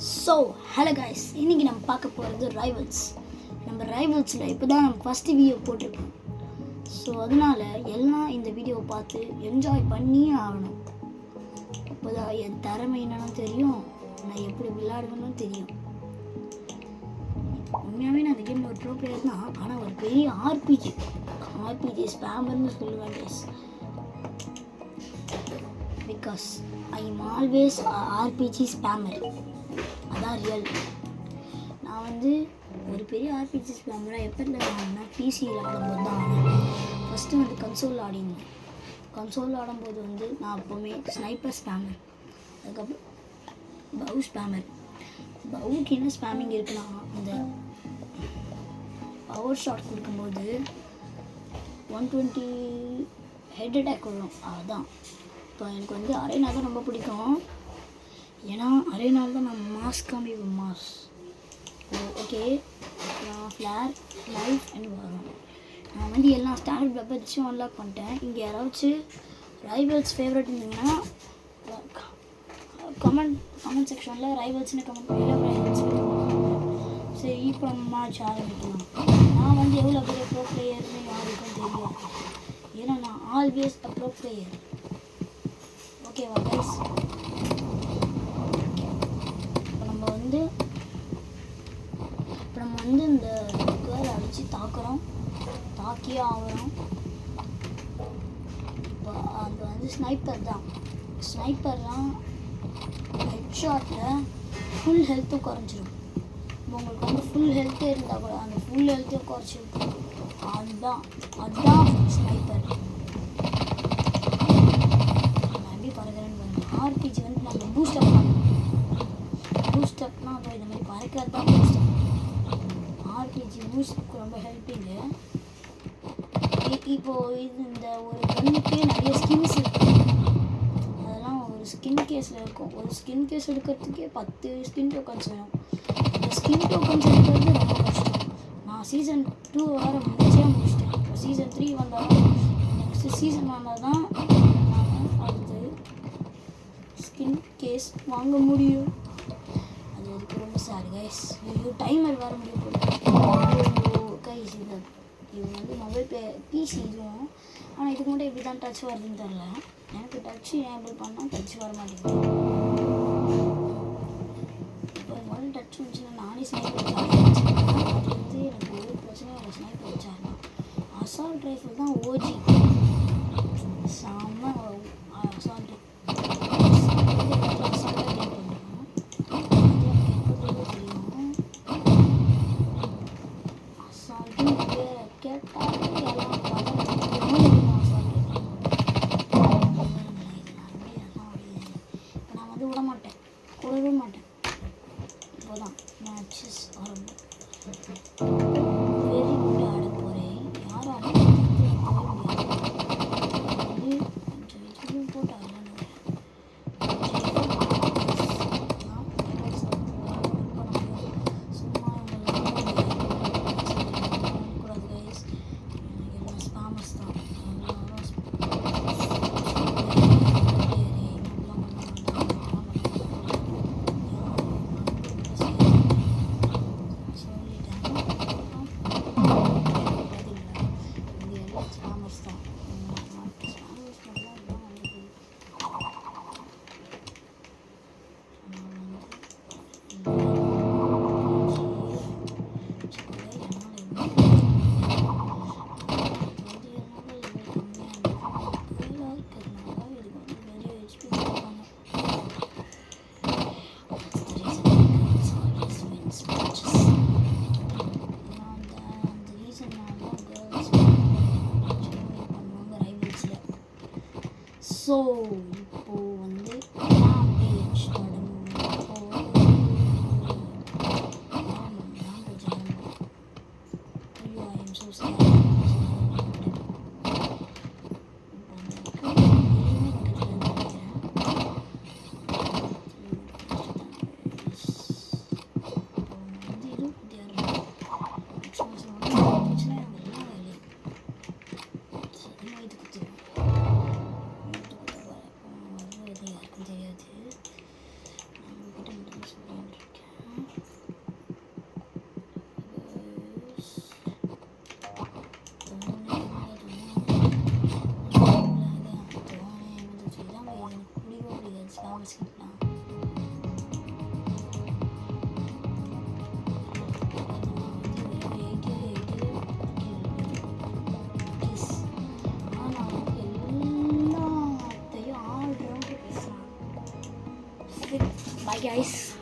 So hello guys, இன்றைக்கி நம்ம பார்க்க போகிறது ரைவல்ஸ். நம்ம ரைவல்ஸில் இப்போ தான் நம்ம ஃபஸ்ட்டு வீடியோ போட்டிருக்கோம். ஸோ அதனால் எல்லாம் இந்த வீடியோவை பார்த்து என்ஜாய் பண்ணியே ஆகணும். அப்போ தான் என் திறமை என்னன்னு தெரியும், நான் எப்படி விளையாடுவேன்னு தெரியும். உண்மையாகவே நான் அந்த கேமில் ஒரு ப்ரோ பிளேயர் தான், ஆனால் ஒரு பெரிய ஆர்பிஜி ஸ்பேமர்னு சொல்லுவேன் guys. Because I am always RPG spammer. அதான் ரியல். நான் ஒரு பெரிய ஆர்பிஜி ஸ்பேமராக எப்போ இருந்தாங்கன்னா பிசியில் ஆடும்போது தான் ஆடினேன். ஃபஸ்ட்டு கன்சோலில் ஆடினேன். கன்சோலில் ஆடும்போது நான் எப்போவுமே ஸ்னைப்பர் ஸ்பேமர், அதுக்கப்புறம் பவு ஸ்பேமர். பவுக்கு என்ன ஸ்பேமிங் இருக்குன்னா, அந்த பவர் ஷாட் கொடுக்கும்போது 120 ஹெட் அட்டாக் வரும். அதுதான் இப்போ எனக்கு அரேனா தான் ரொம்ப பிடிக்கும். ஏன்னா அரேனால தான் நான் மாஸ் காமிப்பேன். Mass okay. நான் ஃப்ளேர் லைஃப் அண்ட் வரும். நான் எல்லா ஸ்டாண்டர்ட் வெப்பன்ஸும் அன்லாக் பண்ணிட்டேன். இங்கே யாராச்சும் ரைவல்ஸ் ஃபேவரட் இருந்தீங்கன்னா கமெண்ட் செக்ஷனில் ரைவல்ஸ்னு கமெண்ட் பண்ணி ரைவல்ஸ். சரி, இப்போ நம்ம மேட்ச் ஆரம்பிக்கலாம். நான் எவ்வளோ பெரிய ப்ரோ பிளேயர்னு யாருக்கும் தெரியாது. ஏன்னா நான் ஆல்வேஸ் அ ப்ரோ பிளேயர். ஓகேவா கைஸ்? இப்போ நம்ம இந்த கேர்ளை அடித்து தாக்கியே ஆகிறோம். இப்போ அது ஸ்னைப்பர் தான். ஸ்னைப்பர்லாம் ஹெட் ஷாட்டில் ஃபுல் ஹெல்த்தும் குறைஞ்சிரும். உங்களுக்கு ஃபுல் ஹெல்த்தே இருந்தால் கூட அந்த ஃபுல் ஹெல்த்தையும் குறைச்சிருக்கும். அதுதான் ஸ்னைப்பர். நான் எப்படி பறக்கிறேன்னு பாருங்கள். ஆர்பிஜி நம்ம பூஸ்டப் பண்ணணும். பூஸ்டப்னா அது இந்த மாதிரி பறக்கிறது தான் பூஸ்டப். ஆர்பிஜி பூஸ்டப்க்கு ரொம்ப ஹெல்ப்பிங்கு. இப்போது இந்த ஒரு கன்னுக்கே நிறைய ஸ்கின்ஸ் இருக்குது. அதெல்லாம் ஒரு ஸ்கின் கேஸில் இருக்கும். ஒரு ஸ்கின் கேஸ் எடுக்கிறதுக்கே 10 ஸ்கின் டோக்கன்ஸ் வேணும். இந்த ஸ்கின் டோக்கன்ஸ் எடுக்கிறது ரொம்ப கஷ்டம். நான் சீசன் 2 வேறு முடிச்சிட்டேன். இப்போ சீசன் 3 வந்தாலும் நெக்ஸ்ட்டு சீசன் வந்தால் தான் நான் அடுத்து ஸ்கின் கேஸ் வாங்க முடியும். அது வரைக்கும் ரொம்ப சாரி கைஸ். டைமர் வேறு முடிய போகுது கைஸ். இது மொபைல் பிசி இதுவும். ஆனால் இதுக்கு மட்டும் எப்படி தான் டச் வருதுன்னு தெரில. எனக்கு டச் எனேபிள் பண்ணால் டச் வர மாட்டேங்குது. இப்போ முதல்ல டச் வந்துச்சுன்னா நானே ஸ்னைப்பர் வச்சாங்க. அது எனக்கு ஒரு பிரச்சனையும் இல்லை. ஸ்னைப்பர் வச்சாருன்னா அசால்ட் ரைஃபிள் தான் ஓஜி. செம்ம அசால்ட். கூடவே மாட்டேன். இப்போதான் மேட்சஸ் ஆரம்பம். வெரி குட் ஆட போகிறேன். யார் ஆட கொஞ்சம் போட்டு ஆடலாம். சும்மா கூடாது கைஸ். எல்லாம் ஸ்பாமர்ஸ் தான். ஸோ இப்போது பேஜ் வச்சுக்கலாம். Bye guys.